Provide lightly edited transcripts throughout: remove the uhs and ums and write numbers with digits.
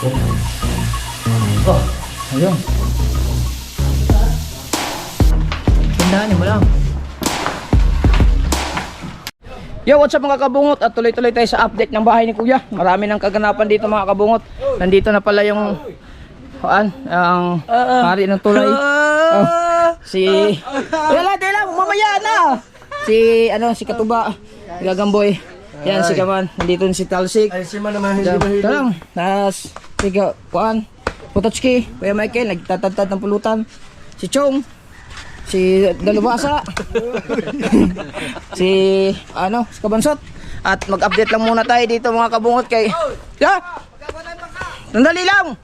Oh, ayun. Tindahan mo lang. Yo, what's up mga kabungot? At tuloy-tuloy tayo sa update ng bahay ni Kuya. Marami ng kaganapan dito mga kabungot. Nandito na pala yung ang pari ng tulay. Oh, si Wala, mamaya na. Si Katuba, Gagamboy. Yan si Kaman. Nandito si Talsik. Ay, si Man naman hindi mahilig. Tarang, Pototski, Kuya Michael, nagtatad ng pulutan. Si Chong, si Dalubasa, si Kabansot. At mag-update lang muna tayo dito mga kabungot kay... Sandali lang!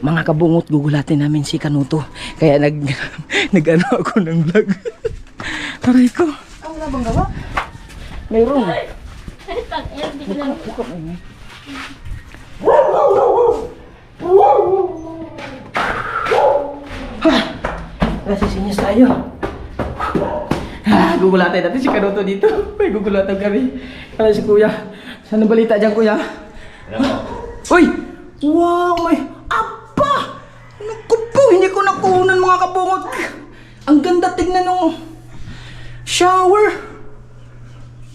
Mga kabungot, gugulatin namin si Kanuto. Kaya nag-ano ako ng vlog. Aray ko. Ang wala bang gawa? Mayroon. Nasisinyas tayo. Gugulatin natin si Kanuto dito. May gugulatan kami. Kala si Kuya. Saan ang balita dyan, Kuya? Uy! Wow! May... Apa! Naku po! Hindi ko nakunan mga kabungot. Ang ganda tignan nung shower.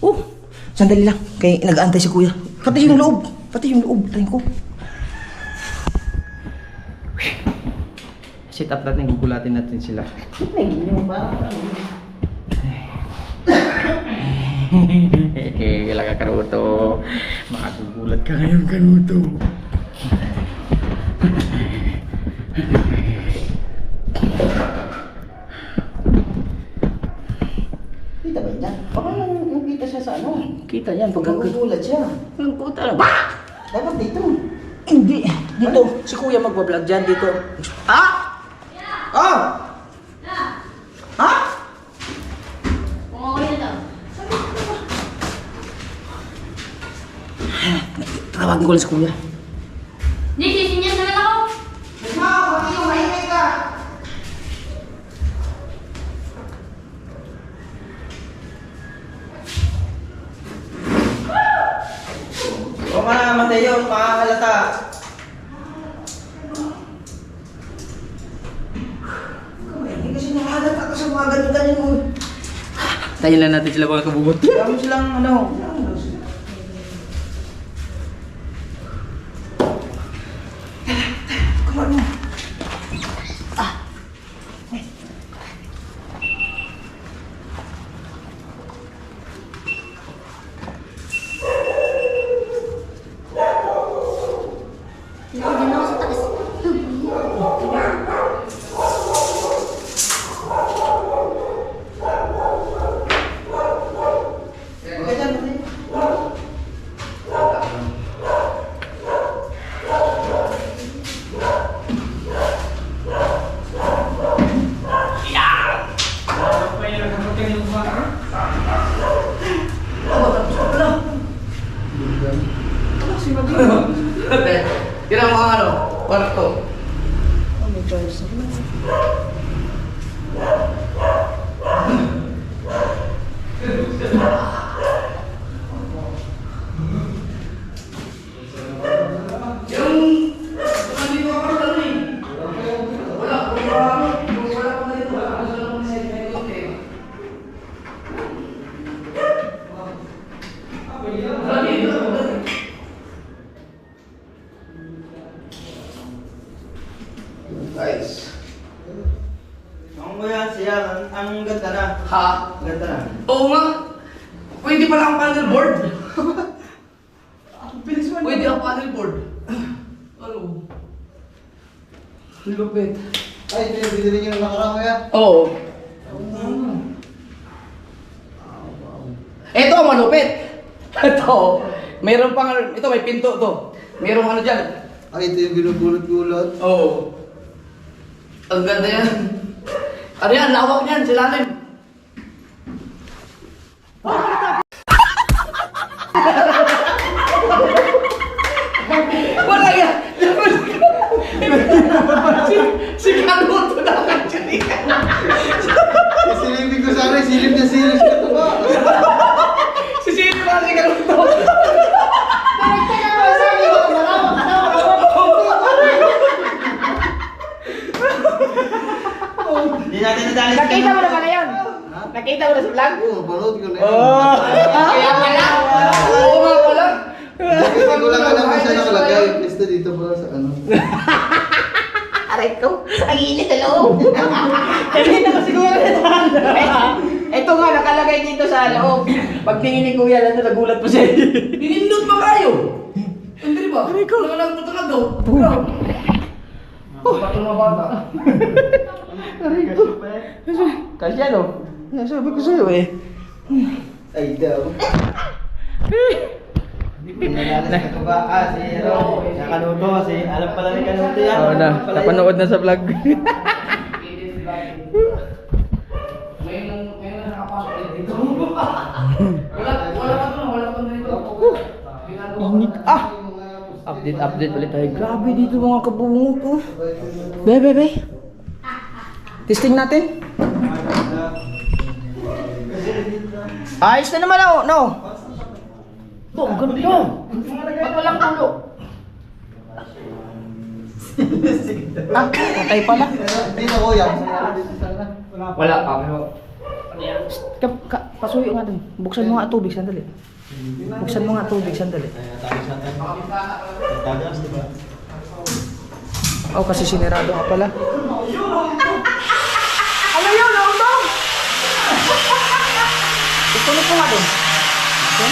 Oh! Sandali lang. Kaya nag-aantay si Kuya. Pati yung loob. Tayo ko. Sit up natin. Gugulatin natin sila. Kailan ka Kanuto. Makagugulat ka ngayon Kanuto. Kita ba yan? Baka nakita siya sa ano? Kita yan. Pagkagugulat siya. Ang puta lang. Dapat dito. Hindi. Dito. Si Kuya magbablog dyan dito. Oh! Ha? Tawagin ko lang si Kuya. Di, sisinyas naman ako. Pati yung mahimik ka. Huwag ka na Mateo, makakalata. Hindi kasi nakakalata ka sa mga ganyan mo. Tayo lang natin sila mga kabubot. Kaya silang Kira mga kwarto. May choice na. Guys. Ang kuya siya, ang ganda na. Ha? Ganda na. Oo nga. Pwede pala ang panel board. Bilis mo. Pwede ang panel board. Ano? Lupit. Ay, binili niyo ng nakarang kuya. Oo. Ito ang malupit. Ito. Mayroon pang, ito may pinto to. Mayroong ano dyan. Ay, ito yung binubulot-bulot. Oo. Ang ganda yan. Ano yan? Lawak niyan, silalim. Wala yan. Si Kanuto na kanyan. Silipin ko sana, silip na silip ka ito ba? Si Kanuto. Nakita mo na pala yun? Nakita mo na sa vlog? Oo, panood ko na yun. Oh! Kaya pala! Oo nga pala! Hindi ko lang alam kung saan nakalagay. Pista dito pala sa ano. Aray ko! Ang init sa loob! Kanina ko siguro na ito nga, nakalagay dito sa loob. Pag tingin ni Kuya, nagulat po siya. Pinindot pa kayo! Hindi ba? Aray ko. Nakalang mo daw. Bato na bata. Aray ko! Kasya no? Sabi ko sa'yo eh. Ay, daw. Pinalalas ka ba? Si Ro. Nakaluto kasi alam pala ni Kanuto yan. Oo na, napanood na sa vlog. Ngayon na nakapasok ulit dito. Wala pa dito. Init ah! Update ulit tayo. Grabe dito mga kabungot oh. Be. Testing natin. Ayos na naman oh, no? Ito, ang ganda. Ba't walang tulo? Ah, patay pala. Dito kuya. Dito sana. Wala pa. Pasuyo nga dun. Buksan mo nga tubig, sandali. Buksan mo nga tubig, sandali. Tagas, di ba? Oh, kasi sinirado ka pala. Ano yun? Ano ba? Ipunod ko nga dun. Okay?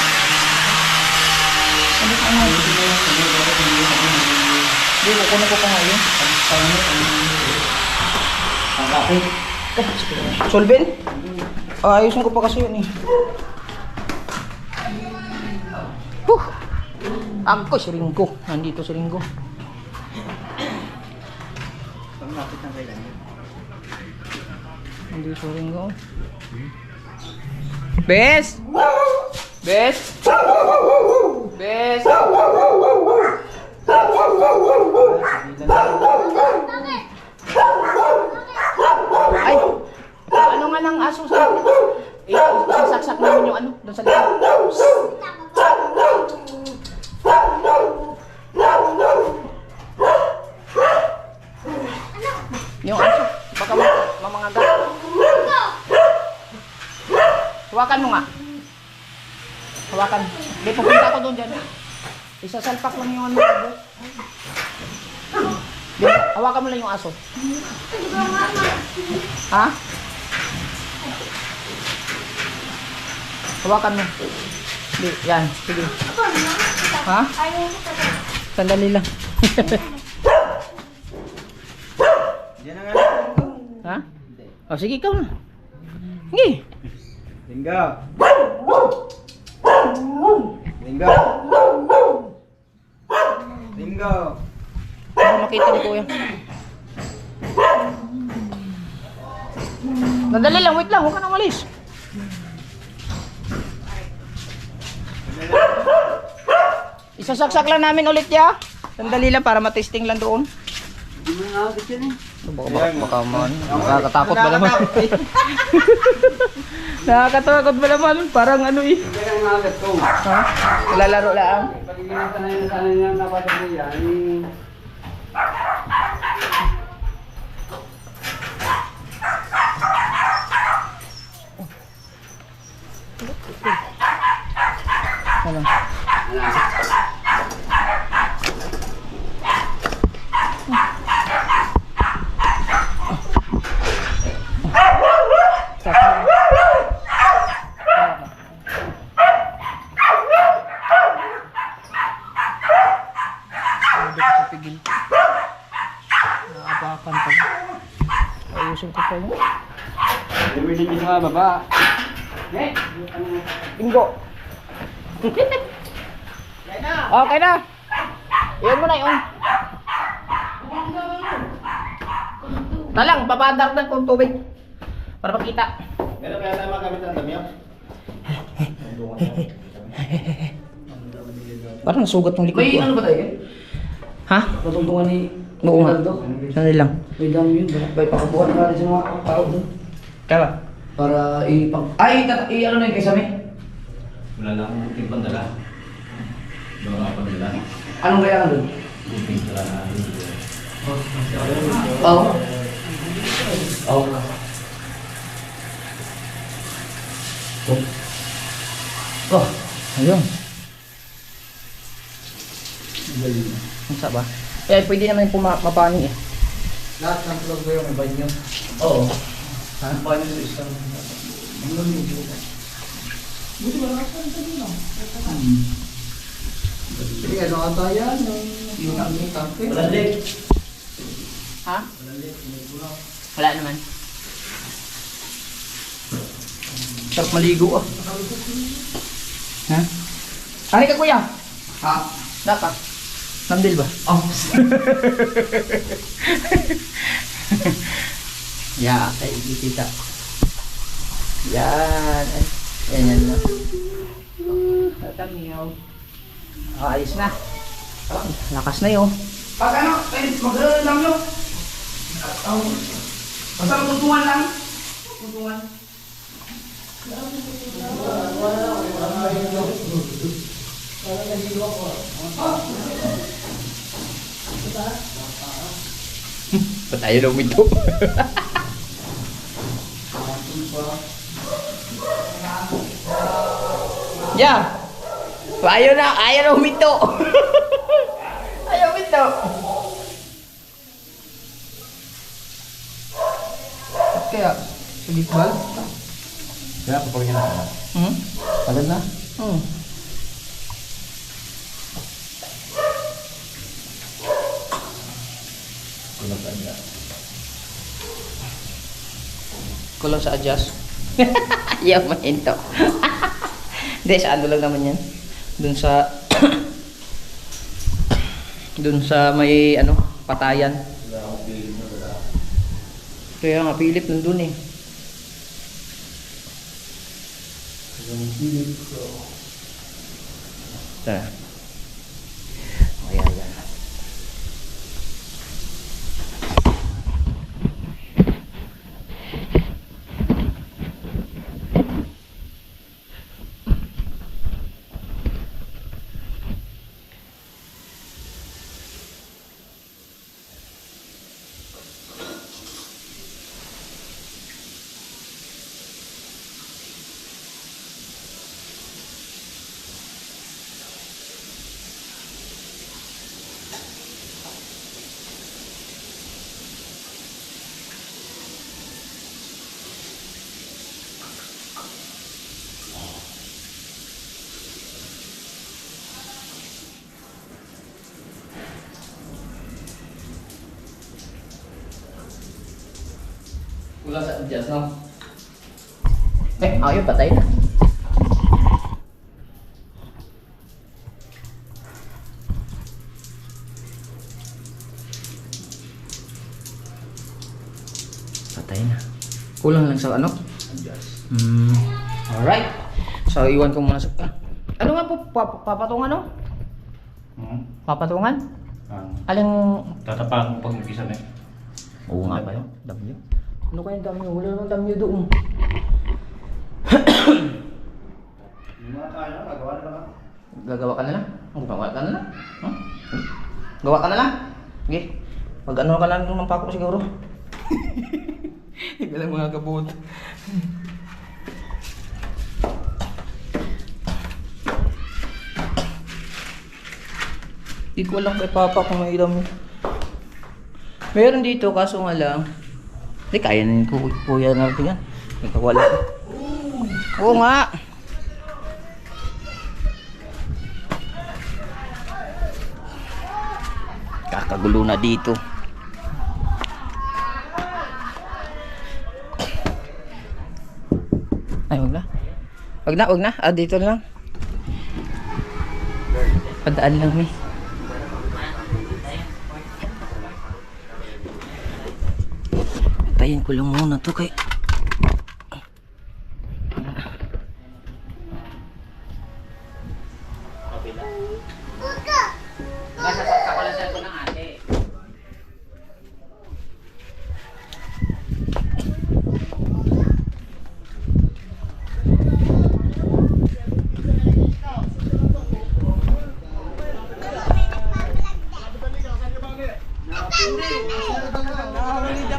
Ano ka nga? Hindi, kukunin ko pa nga yun. Solvent? Ayusin ko pa kasi yun eh. Ako si Ringo. Nandito si Ringo. Nandito si Ringo. Bes! Bes! Bes! Ay! Ano nga ng aso sa... Saksak namin yung ano, doon sa likod. Yung aso, baka mamangagat. Hawakan mo nga. Hawakan. Hindi, pupunta ako doon dyan. Isasalpak lang yung ano. Di, hawakan mo lang yung aso. Ha? Hawakan mo. Di, yan. Sige. Ha? Sandali lang. Diyan na nga. Ha? O, sige, ikaw na. Sige. Linggo. Linggo. Linggo. Ano makita ni Kuya? Sandali lang, wait lang. Huwag ka nang malis. Isasaksak lang namin ulit ya. Sandali lang para matesting lang doon. Hindi mo nga agad yan eh. Baka man. Nakakatakot ba naman? Nakakatakot ba naman? Parang ano eh. Hindi ka nga agad ko. Ha? Lalaro lang. Pag-iingat na yun sana niya napasok niya. Ano? Naapakan pa. Ayusin ko pa yun. Lumilig niyo nga baba. Bingo. Okay na. Iyon mo na yun. Talang, papadagdag kong tubig. Para makita. Meron kaya tayo magamit ng damyo? Parang nasugat ng likod May ko. ano ba tayo? Ha? Natungtungan ni Oo nga. Ronaldo? Sandali lang. May dami yun ba? May pakabuhan na rin sa mga tao doon. Kaya Para ipang... Ay, ano na yun kay Sami? Wala lang akong buting pandala. Doon ako pandala. Anong kaya ka doon? Buting pandala. Oo. Oo. Oh, ayun. Ang sa ba? Eh, pwede naman yung mapani eh. Lahat ng vlog ba yung may banyo? Oo. Ha? Paano sa isang... Sige, ano ata yan? Yung aming kape. Wala leg. Ha? Wala naman. Sarap maligo ah. Ha? Hari ka kuya? Ha? Dapat. Nandil ba? Oh. Ya, kay kita. Yan. Ay, yan na. Tatamiyaw. Ayos na. Lakas na yun. Pag ano, mag-ano lang yun. Basta tuntungan lang. Tuntungan. Ba't ayaw daw ito? Ya! Ayaw na humito! Ayaw humito! Kaya, sige bal? Kaya kapag yan na. Hmm? Agad na? Hmm. Kulang sa adjust. Yaw mahinto. Hindi, sa ano lang naman yan. Dun sa dun sa may ano, patayan. Kaya nga Philip nandun eh. Tara. Ayan. Kulang sa adjust, no? Ayaw, patay na. Patay na. Kulang lang sa ano? Adjust. Alright. So, iwan ko muna sa... Ano nga po? Papatungan, no? Papatungan? Aling... Tatapakan mo pag mag-isa na eh. Oo nga ba yun? Damyo? Ano kaya damyo? Wala naman damyo doon. Yung mga kaya, nagawa na lang. Gagawa ka na lang? Gawa ka na lang? Huh? Gawa ka na lang? Sige. Pag ano ka lang ng pako siguro. Hindi lang mga kabut. Hindi ko alam kay Papa kung may ilam. Meron dito kaso nga lang. Hindi kaya na yung kuya natin yan. Nagkawala ko. Oo nga. Kakagulo na dito. Ay, wag na. Wag na. Ah, dito lang. Padaan lang eh. Tayin ko lang muna to kay.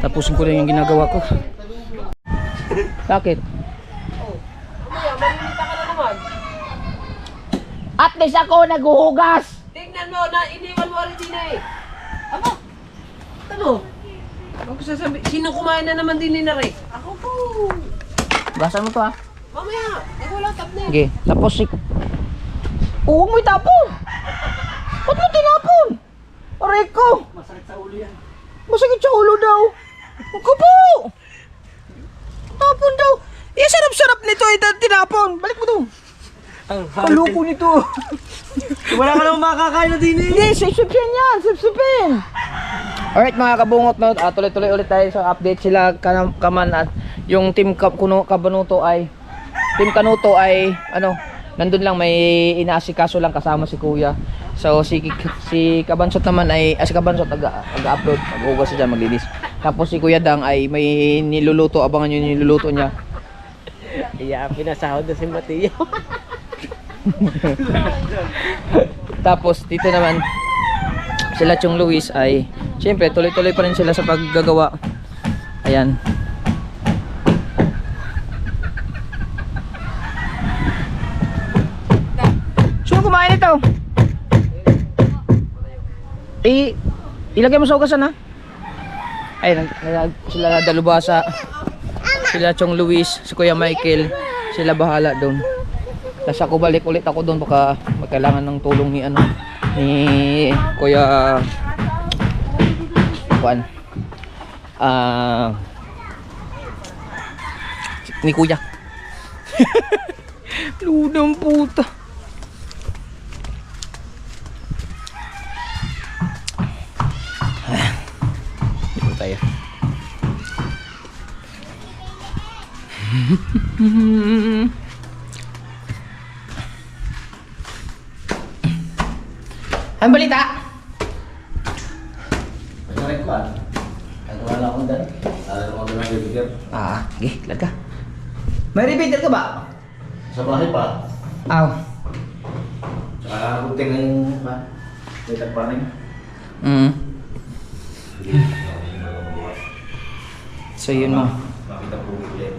Tapusin ko lang yung ginagawa ko. Bakit? Nalimita ka na naman. At least ako naghuhugas! Tingnan mo, na iniwan mo rin din eh. Aba, ano? Ako sasabi, sino kumain na naman din ni Nare? Ako po. Gasan mo to ha. Mamaya, di ko lang tap na eh. Okay, tapos si... Huwag mo itapon! Ba't mo tinapon? Aray ko! Masakit sa ulo yan. Masakit sa ulo daw. Huwag ko po! Tapon daw. Eh, sarap-sarap nito eh, tinapon. Balik mo to. Kaloko nito. Wala ka naman makakain na din eh. Hindi, sipsipin yan, sipsipin. Alright mga kabungot, no? Tuloy-tuloy ulit tayo sa update sila Kaman at yung team Kabanuto ay ano, nandun lang, may inaasikaso lang kasama si Kuya. So si Kabansot naman ay si Kabansot nag-upload, mag-ugas siya, maglinis. Tapos si Kuya Dang ay may niluluto, abangan yun yung niluluto niya. Iya, pinasahod na si Mateo. Tapos dito naman sila Chong Luis ay syempre tuloy-tuloy pa rin sila sa paggagawa. Ayan. Sino kumain ito? Ilagay mo sa ugasan ha. Ay, sila Dalubasa, sila Chong Luis, si Kuya Michael, sila bahala doon. Tapos ako balik ulit ako doon, baka magkailangan ng tulong ni ano, ni Kuya Juan. Ni Kuya. Ludang puta. Dito tayo. Ang balita? Masarap pa. Kahit wala akong dala. Alam mo na ng bibigyan. Okay, lag ka. May repeater ka ba? Sa bahay pa. Aw. Saka kunting na yung litat pa rin. So yun mo. Makita po ulit.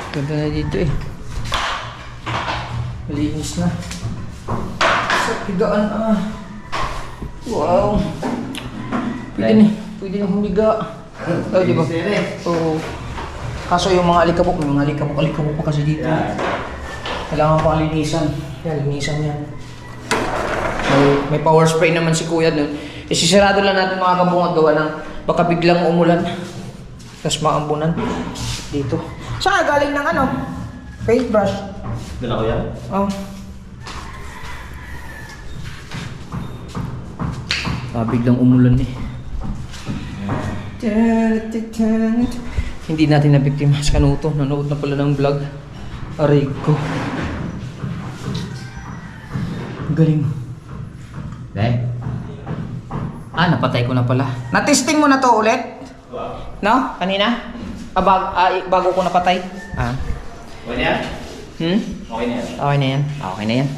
Ganda na dito eh. Malinis na. Sa higaan wow. Pwede na humiga. Oh, di ba? Oo. Kaso yung mga alikabok, may mga alikabok pa kasi dito. Kailangan pang linisan. Yan, linisan yan. May power spray naman si Kuya dun. Isisirado lang natin mga kabungat gawa ng baka biglang umulan. Tapos maambunan dito. Saan galing ng ano? Paintbrush. Dala ko yan? Oh. Biglang umulan eh. Hindi natin nabiktima sa Kanuto. Nanood na pala ng vlog. Aray ko. Galing. Napatay ko na pala. Na-testing mo na to ulit? No? Kanina? Bago ko napatay? Okay na yan? Okay na yan. Okay na yan. Okay na yan.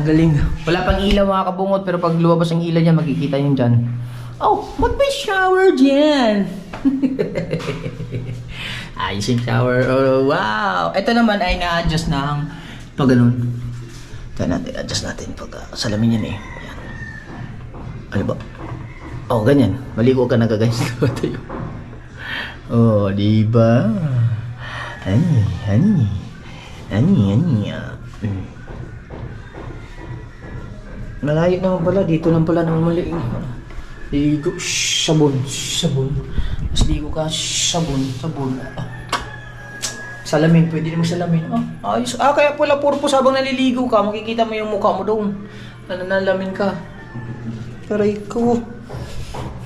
Galing. Wala pang ilaw mga kabungot, pero pag lumabas ang ilaw niya, makikita nyo dyan. Oh, ba't may shower dyan? Ayos yung shower. Oh, wow. Ito naman ay na-adjust ng pag ganun. Ito natin, adjust natin pag salamin yan eh. Yan. Ano ba? Oh, ganyan. Maligo ka na kagayos. Oh, diba? Ani. Malayo naman pala. Dito lang pala naman mali. Ligo. Sabon. Mas ligo ka. Sabon. Salamin. Pwede naman salamin. Ayos. Kaya pala purpose habang naliligo ka, makikita mo yung mukha mo doon. Nanalamin ka. Aray ko.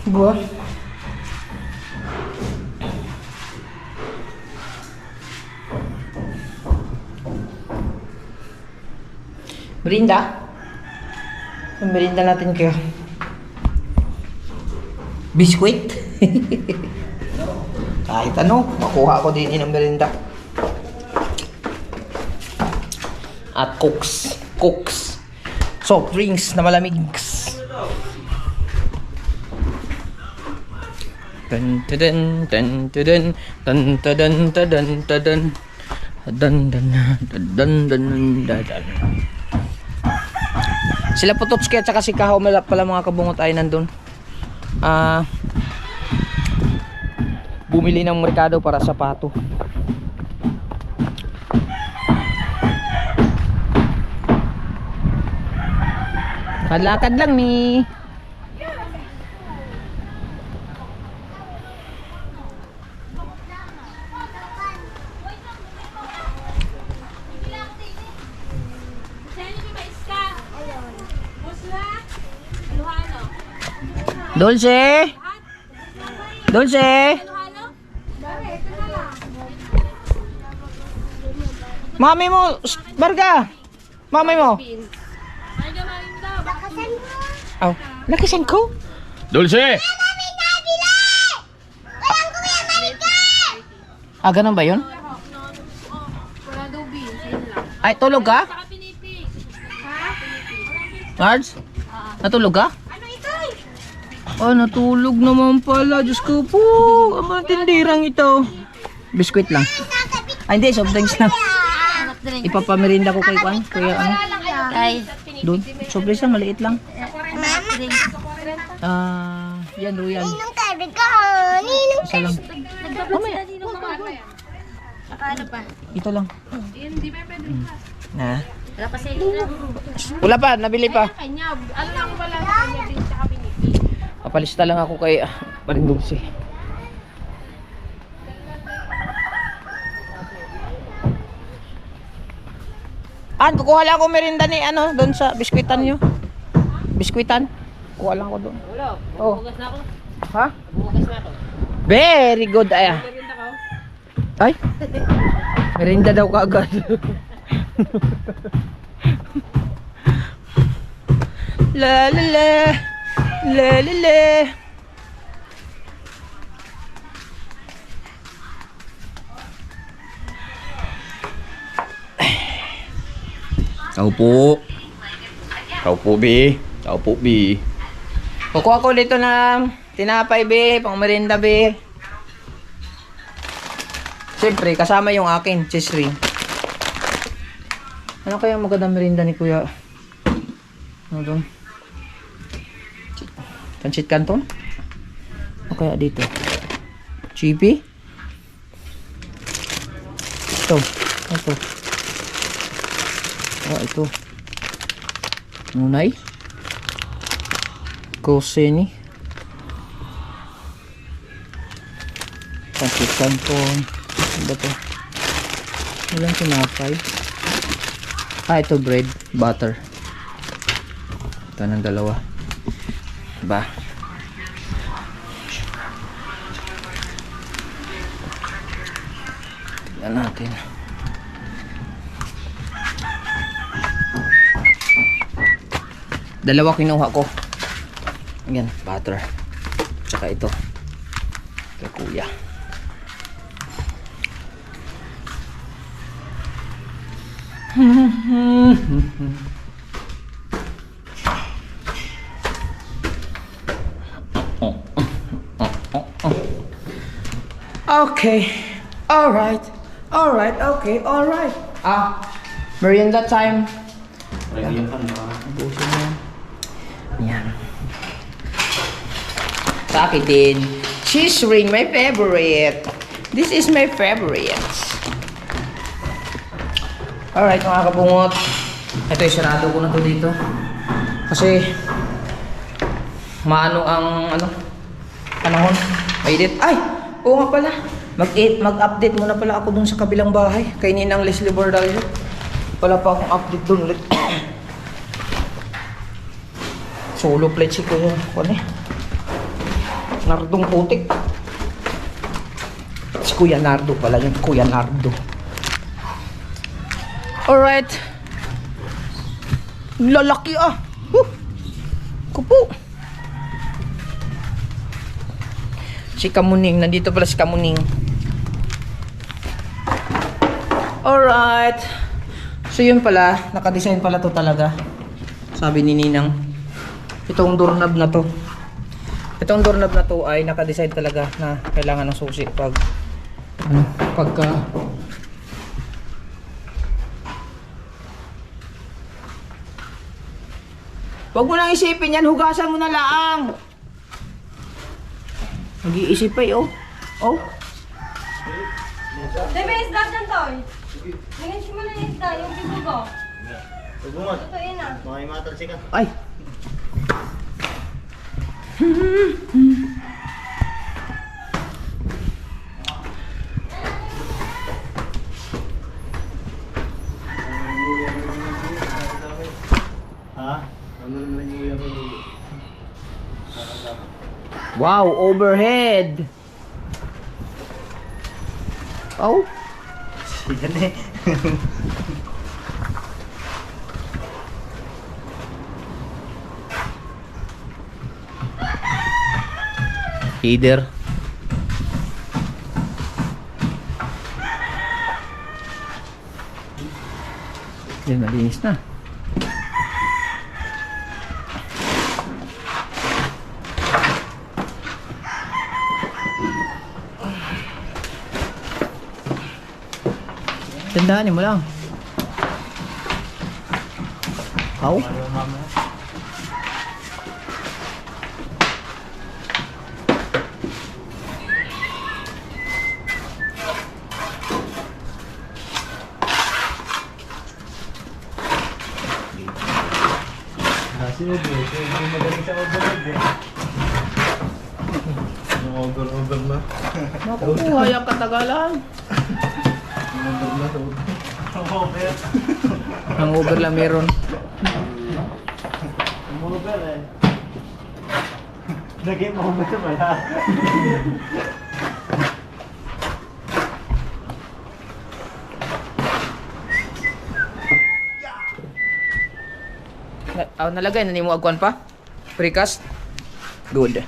Diba? Merinda? Ang merinda natin kaya. Biskuit? Kahit ano, makuha ko din ng merinda. At cooks. Soft drinks na malamig. Dun dun dun dun dun dun dun dun dun dun dun dun dun. Sila Pototski at saka si Kaho Malap pala mga kabungot ay nandun. Bumili ng merkado para sa pato. Kalakad lang ni. Dulce! Dulce! Mami mo, Barga! Mami mo! Oh, lakasan ko? Dulce! Ah, ganun ba yun? Ay, tulog ka? Nards? Natulog ka? Oh, natulog naman pala. Diyos ko po. Ang mga tindirang ito. Biskuit lang. Ay, hindi. Soft drinks lang. Ipapamerinda ko kay Kwan. Kuya, ano? Doon. Soft drinks lang. Maliit lang. Yan, Royal. Isa lang. Ito lang. Na. Wala pa. Nabili pa. Papalista lang ako kay Parindulce. Kukuha lang ako merinda ni ano doon sa biskwitan niyo. Biskwitan. Kuha lang ako doon. Oh. Bukas na ako. Ha? Bukas na ako. Very good ay. Ay. Merinda daw kaagad. La la la. La la la. Tao po. Tao po, B. Tao po, B. Kukuha ko dito ng tinapay, B. Pang merinda, B. Siyempre, kasama yung akin, cheese ring. Ano kaya magandang merinda ni Kuya? Ano doon? Pancit Canton? O kaya dito? Chippy? Ito. Ito. Oh, ito. Munay? Koseni? Pancit Canton. Ano ba ito? Walang tinapay. Ito bread. Butter. Ito ng dalawa. Ba? Tignan natin. Dalawa kinuha ko. Ayan, butter. Tsaka ito. Kay Kuya. Okay. Alright. Alright. Okay. Alright. Merienda time. Busin mo. Yan. Sa akin din. Cheese ring, my favorite. This is my favorite. Alright, mga kabungot. Ito, isarado ko na to dito. Kasi, maano ang, panahon. Mainit. Ay! Oo nga pala. Mag-update muna pala ako dun sa kabilang bahay. Kay Ninang Leslie Bordallo. Wala pa akong update dun ulit. Solo plate si Kuya. Nardong putik. Si Kuya Nardo pala yun. Kuya Nardo. Alright. Lalaki ah. Kupo. Si Kamuning. Nandito pala si Kamuning. Alright. So yun pala. Nakadesign pala to talaga. Sabi ni Ninang. Itong doorknob na to. Itong doorknob na to ay naka-design talaga na kailangan ng susi pagka Huwag mo nang isipin yan, hugasan mo na lang. Nag-iisip pa oh. Oh. Dami isda dyan, Toy. Tingnan mo na yung isda, yung bibugo. Tubungot. Ito yun ah. Mga imatalsikan. Ay. Ha? Ano naman yung Wow, overhead. Oh. Sigan eh. Heater. Yan, malinis na. Tandaan mo lang. How? Kasi hindi magaling sa overhead eh. Yung over na. Nakukuha yung katagalan. Over na to. Over. Ang over lang meron. Over eh. Naging over pala. Nalagay na ni mo agwan pa? Precast? Good.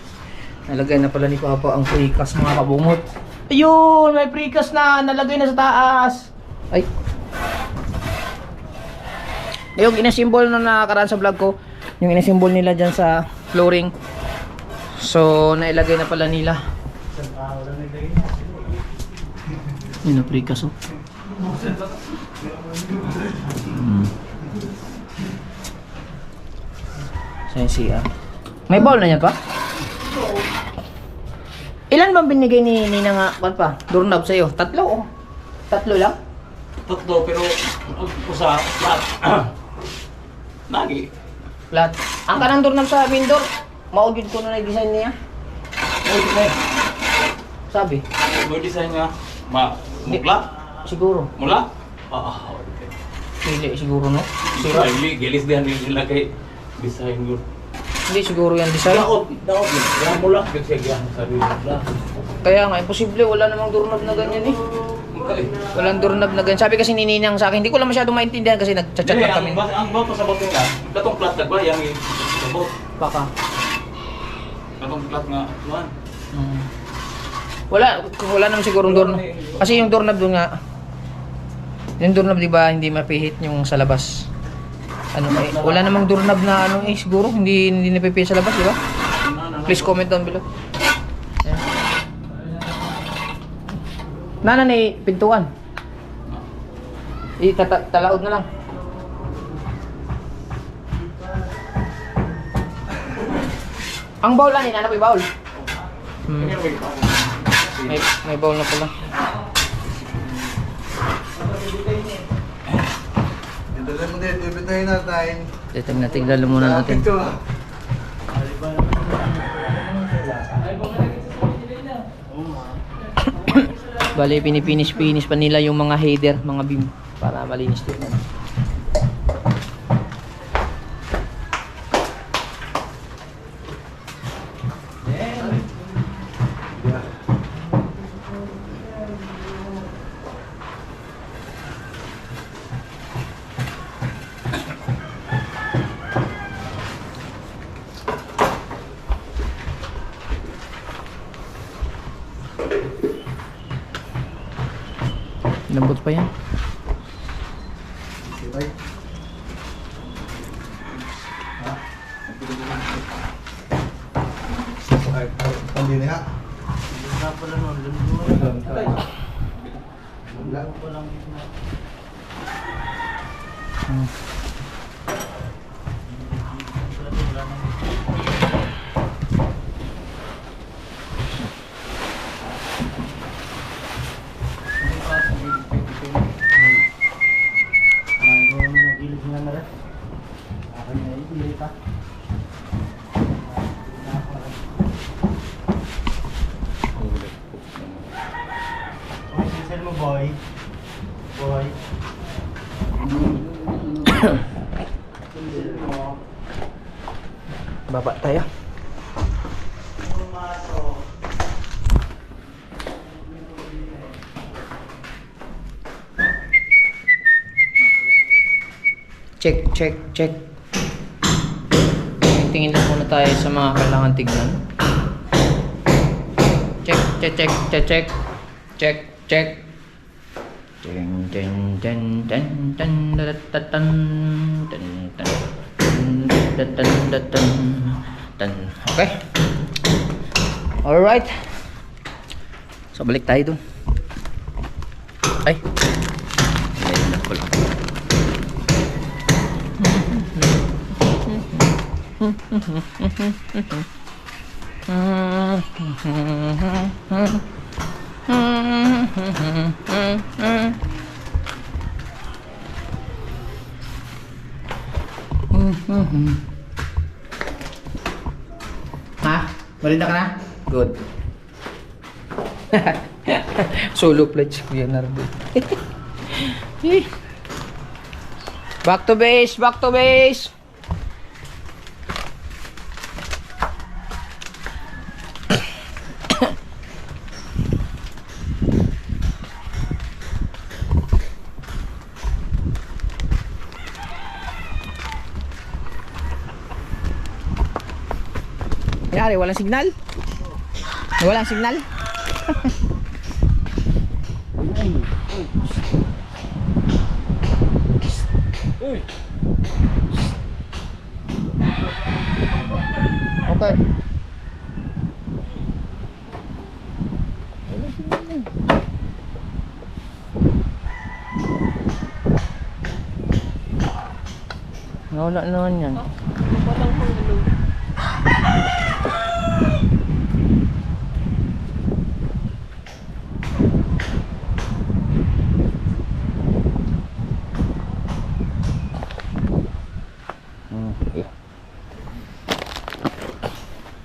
Nalagay na pala ni Papa ang precast mga kabungot. Ayun! May precast na! Nalagay na sa taas! Ay! Yung inasimbol na nakaraan sa vlog ko, yung inasimbol nila dyan sa flooring. So, nailagay na pala nila. Yun ang precast oh. Siya. May bowl na yan pa? Ilan bang binigay ni Nina nga pa? Doorknob sa'yo? Tatlo oh. Tatlo lang? Tatlo, pero usa, lahat. Lagi. Lahat. Ang kanang doorknob sa window, maugid ko na design niya. May design. Sabi? May design nga. Mukla? Siguro. Mula? Okay. Pili siguro no? Sira. Gilis din nila kay design yun. Hindi siguro yan design. Daot yun. Kaya mula. Kasi kaya sabi nila. Kaya nga, imposible. Wala namang doorknob na ganyan eh. Walang doorknob na ganyan. Sabi kasi ni Ninang sa akin, hindi ko lang masyadong maintindihan kasi nagchat-chat lang kami. Ang bato sa bato nga, platong plat ba? Yang sabot. Baka. Platong plat nga. Tuan. Wala naman sigurong doorknob. Kasi yung doorknob doon nga, yung doorknob di ba hindi mapihit yung sa labas. Ano eh, wala namang doorknob na ano eh siguro hindi napipihit sa labas, di ba? Please comment down below. Ayan. Nana ni pintuan. Talaod na lang. Ang bowl lang yun, ano ba yung bowl? May bowl na pala. Dala mo din, bibitahin natin. Tignan muna natin. Bale, pinipinis pa nila yung mga header, mga beam para malinis din. Lambot pa yan. Pandini ha. Wala pala nun. Wala pa lang dito na. Mo boy. Boy. Baba tayo. Check. Tingin lang muna tayo sa mga kailangan tignan. Check. Okay. Alright. So balik tayo dun. Ay. Ayun na pala. Ha? Marinda ka na? Good. Solo pledge Kuya Nardo. Back to base. Yari, walang signal? Walang signal? Okay. Wala naman yan. Walang hulog.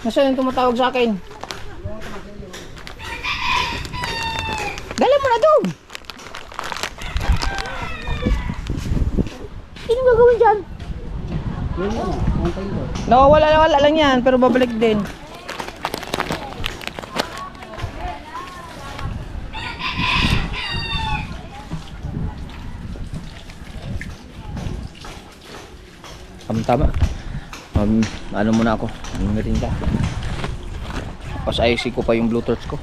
Nasaan yung tumatawag sa akin? Dala mo na doon! Ano gagawin dyan? Nawawala lang yan, pero babalik din. Tama. Ano muna ako, merinda. Tapos ayusin ko pa yung bluetooth ko.